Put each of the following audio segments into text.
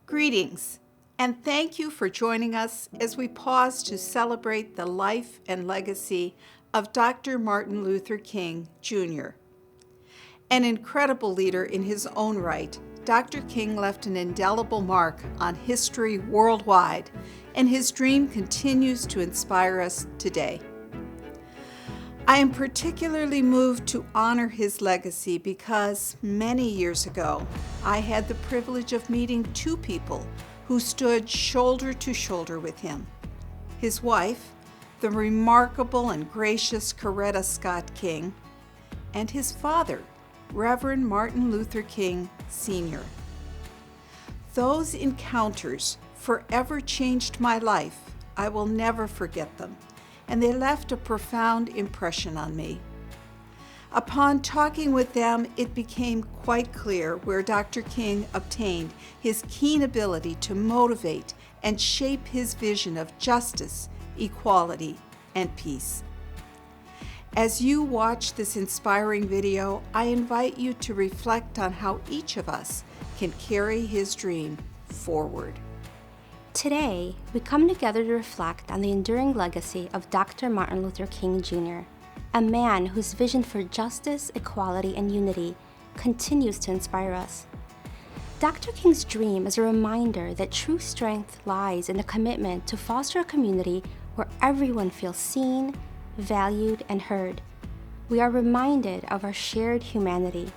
Greetings, and thank you for joining us as we pause to celebrate the life and legacy of Dr. Martin Luther King, Jr. An incredible leader in his own right, Dr. King left an indelible mark on history worldwide, and his dream continues to inspire us today. I am particularly moved to honor his legacy because many years ago, I had the privilege of meeting two people who stood shoulder to shoulder with him. His wife, the remarkable and gracious Coretta Scott King, and his father, Reverend Martin Luther King, Sr. Those encounters forever changed my life. I will never forget them, and they left a profound impression on me. Upon talking with them, it became quite clear where Dr. King obtained his keen ability to motivate and shape his vision of justice, equality, and peace. As you watch this inspiring video, I invite you to reflect on how each of us can carry his dream forward. Today, we come together to reflect on the enduring legacy of Dr. Martin Luther King Jr., a man whose vision for justice, equality, and unity continues to inspire us. Dr. King's dream is a reminder that true strength lies in the commitment to foster a community where everyone feels seen, valued, and heard. We are reminded of our shared humanity.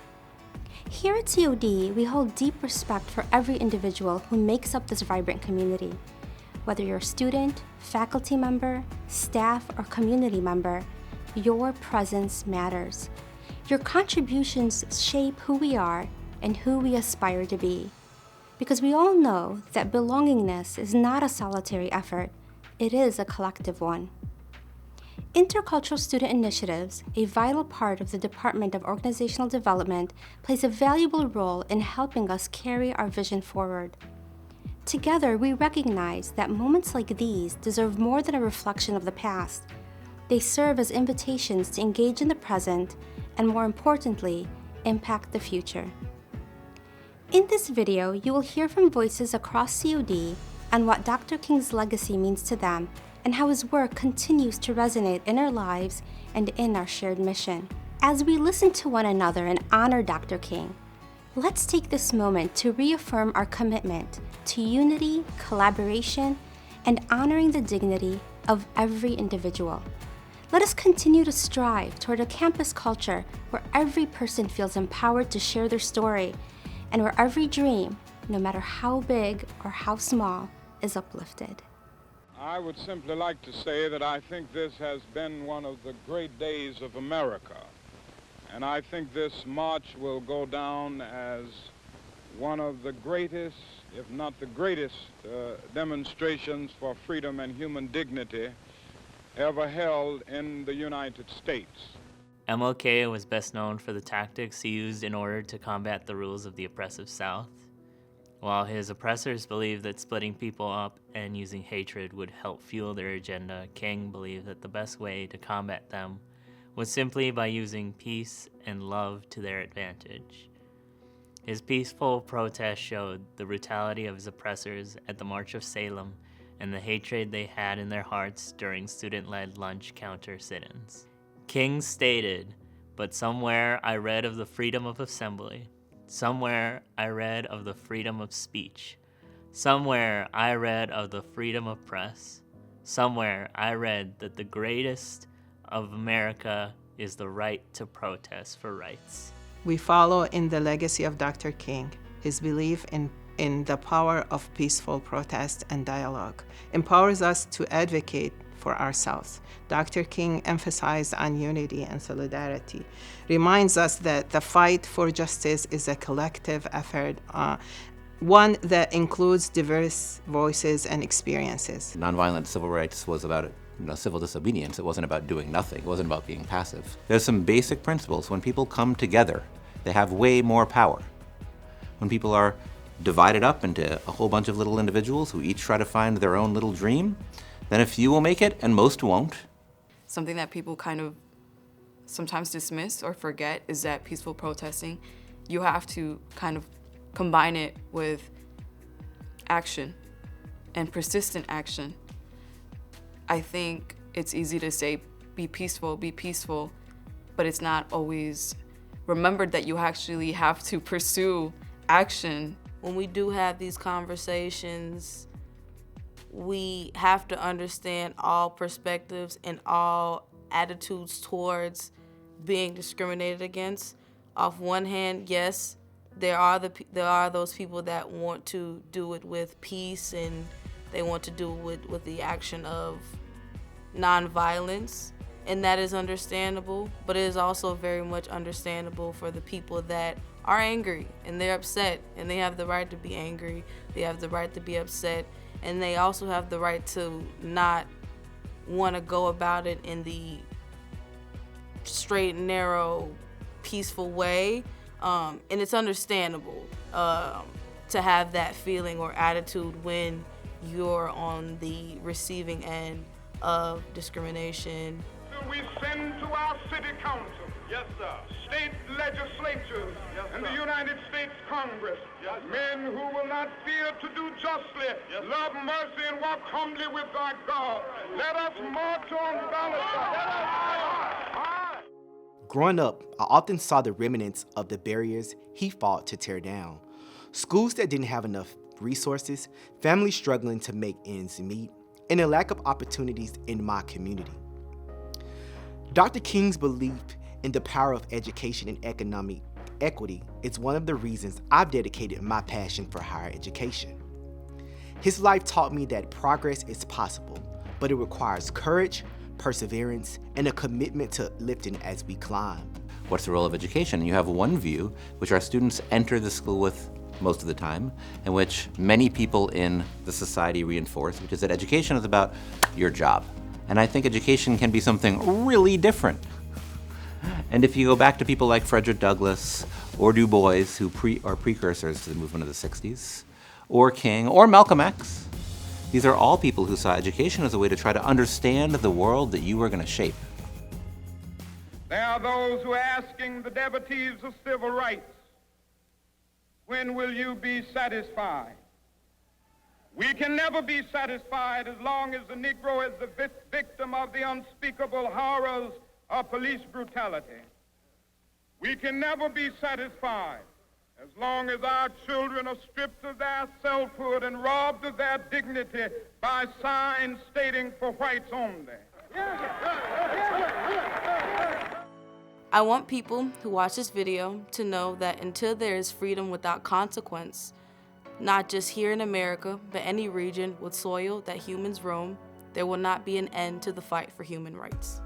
Here at COD, we hold deep respect for every individual who makes up this vibrant community. Whether you're a student, faculty member, staff, or community member, your presence matters. Your contributions shape who we are and who we aspire to be. Because we all know that belongingness is not a solitary effort, it is a collective one. Intercultural Student Initiatives, a vital part of the Department of Organizational Development, plays a valuable role in helping us carry our vision forward. Together, we recognize that moments like these deserve more than a reflection of the past. They serve as invitations to engage in the present and, more importantly, impact the future. In this video, you will hear from voices across COD on what Dr. King's legacy means to them and how his work continues to resonate in our lives and in our shared mission. As we listen to one another and honor Dr. King, let's take this moment to reaffirm our commitment to unity, collaboration, and honoring the dignity of every individual. Let us continue to strive toward a campus culture where every person feels empowered to share their story and where every dream, no matter how big or how small, is uplifted. I would simply like to say that I think this has been one of the great days of America. And I think this march will go down as one of the greatest, if not the greatest, demonstrations for freedom and human dignity ever held in the United States. MLK was best known for the tactics he used in order to combat the rules of the oppressive South. While his oppressors believed that splitting people up and using hatred would help fuel their agenda, King believed that the best way to combat them was simply by using peace and love to their advantage. His peaceful protest showed the brutality of his oppressors at the March of Salem and the hatred they had in their hearts during student-led lunch counter sit-ins. King stated, "But somewhere I read of the freedom of assembly. Somewhere I read of the freedom of speech. Somewhere I read of the freedom of press. Somewhere I read that the greatest of America is the right to protest for rights." We follow in the legacy of Dr. King, his belief in the power of peaceful protest and dialogue, empowers us to advocate for ourselves. Dr. King emphasized on unity and solidarity, reminds us that the fight for justice is a collective effort, one that includes diverse voices and experiences. Nonviolent civil rights was about civil disobedience. It wasn't about doing nothing. It wasn't about being passive. There's some basic principles. When people come together, they have way more power. When people are divided up into a whole bunch of little individuals who each try to find their own little dream, then a few will make it and most won't. Something that people kind of sometimes dismiss or forget is that peaceful protesting, you have to kind of combine it with action and persistent action. I think it's easy to say, be peaceful, but it's not always remembered that you actually have to pursue action. When we do have these conversations, we have to understand all perspectives and all attitudes towards being discriminated against. Off one hand, yes, there are those people that want to do it with peace and they want to do it with the action of nonviolence, and that is understandable, but it is also very much understandable for the people that are angry and they're upset, and they have the right to be angry, they have the right to be upset, and they also have the right to not want to go about it in the straight and narrow, peaceful way. And it's understandable to have that feeling or attitude when you're on the receiving end of discrimination. We send to our city council, yes, sir, state legislatures, yes, and the United States Congress, yes, men who will not fear to do justly, yes, love mercy, and walk humbly with our God. Let us march on balance. Growing up, I often saw the remnants of the barriers he fought to tear down. Schools that didn't have enough resources, families struggling to make ends meet, and a lack of opportunities in my community. Dr. King's belief in the power of education and economic equity is one of the reasons I've dedicated my passion for higher education. His life taught me that progress is possible, but it requires courage, perseverance, and a commitment to lifting as we climb. What's the role of education? You have one view, which our students enter the school with most of the time, and which many people in the society reinforce, which is that education is about your job. And I think education can be something really different. And if you go back to people like Frederick Douglass or Du Bois, who are precursors to the movement of the 60s, or King, or Malcolm X, these are all people who saw education as a way to try to understand the world that you were going to shape. There are those who are asking the devotees of civil rights, when will you be satisfied? We can never be satisfied as long as the Negro is the victim of the unspeakable horrors of police brutality. We can never be satisfied as long as our children are stripped of their selfhood and robbed of their dignity by signs stating for whites only. I want people who watch this video to know that until there is freedom without consequence, not just here in America, but any region with soil that humans roam, there will not be an end to the fight for human rights.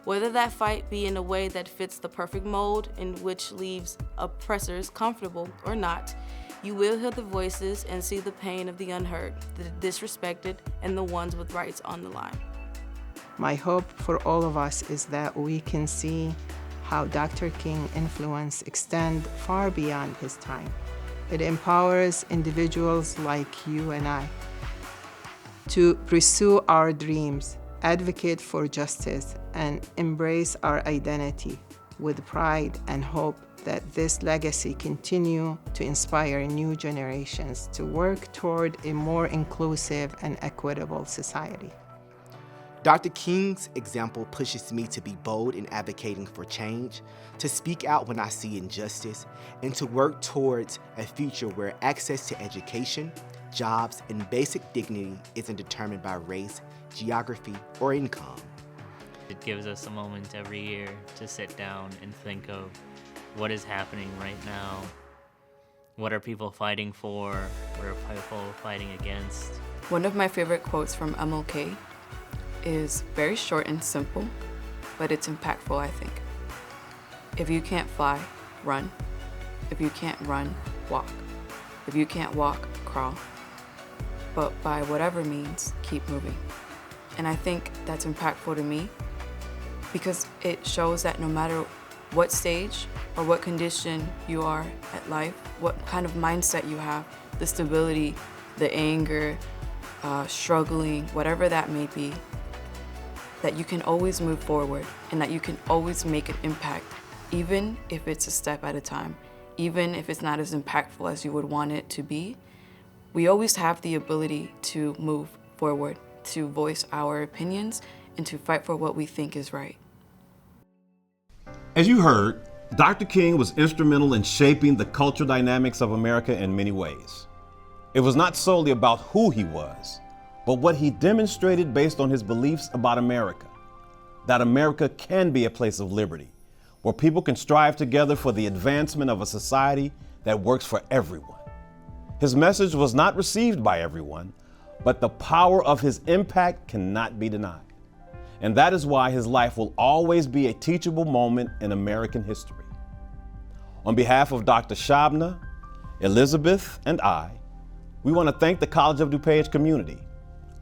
Whether that fight be in a way that fits the perfect mold in which leaves oppressors comfortable or not, you will hear the voices and see the pain of the unheard, the disrespected, and the ones with rights on the line. My hope for all of us is that we can see how Dr. King's influence extends far beyond his time. It empowers individuals like you and I to pursue our dreams, advocate for justice, and embrace our identity with pride and hope that this legacy continue to inspire new generations to work toward a more inclusive and equitable society. Dr. King's example pushes me to be bold in advocating for change, to speak out when I see injustice, and to work towards a future where access to education, jobs, and basic dignity isn't determined by race, geography, or income. It gives us a moment every year to sit down and think of what is happening right now. What are people fighting for? What are people fighting against? One of my favorite quotes from MLK is very short and simple, but it's impactful, I think. If you can't fly, run. If you can't run, walk. If you can't walk, crawl. But by whatever means, keep moving. And I think that's impactful to me because it shows that no matter what stage or what condition you are at life, what kind of mindset you have, the stability, the anger, struggling, whatever that may be, that you can always move forward and that you can always make an impact, even if it's a step at a time, even if it's not as impactful as you would want it to be. We always have the ability to move forward, to voice our opinions, and to fight for what we think is right. As you heard, Dr. King was instrumental in shaping the cultural dynamics of America in many ways. It was not solely about who he was, but what he demonstrated based on his beliefs about America. That America can be a place of liberty, where people can strive together for the advancement of a society that works for everyone. His message was not received by everyone, but the power of his impact cannot be denied. And that is why his life will always be a teachable moment in American history. On behalf of Dr. Shabna, Elizabeth, and I, we want to thank the College of DuPage community,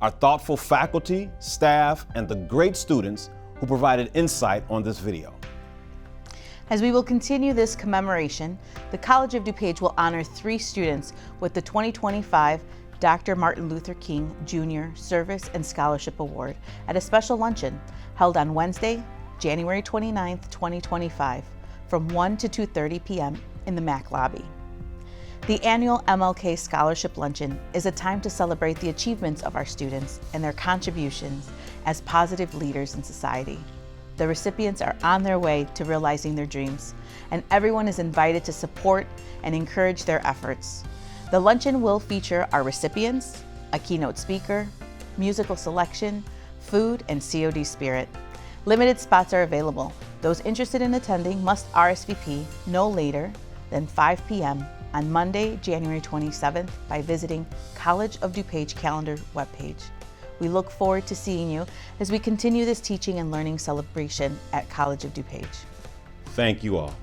our thoughtful faculty, staff, and the great students who provided insight on this video. As we will continue this commemoration, the College of DuPage will honor 3 students with the 2025 Dr. Martin Luther King Jr. Service and Scholarship Award at a special luncheon held on Wednesday, January 29, 2025, from 1 to 2:30 p.m. in the MAC lobby. The annual MLK Scholarship Luncheon is a time to celebrate the achievements of our students and their contributions as positive leaders in society. The recipients are on their way to realizing their dreams, and everyone is invited to support and encourage their efforts. The luncheon will feature our recipients, a keynote speaker, musical selection, food, and COD spirit. Limited spots are available. Those interested in attending must RSVP no later than 5 p.m. on Monday, January 27th by visiting College of DuPage calendar webpage. We look forward to seeing you as we continue this teaching and learning celebration at College of DuPage. Thank you all.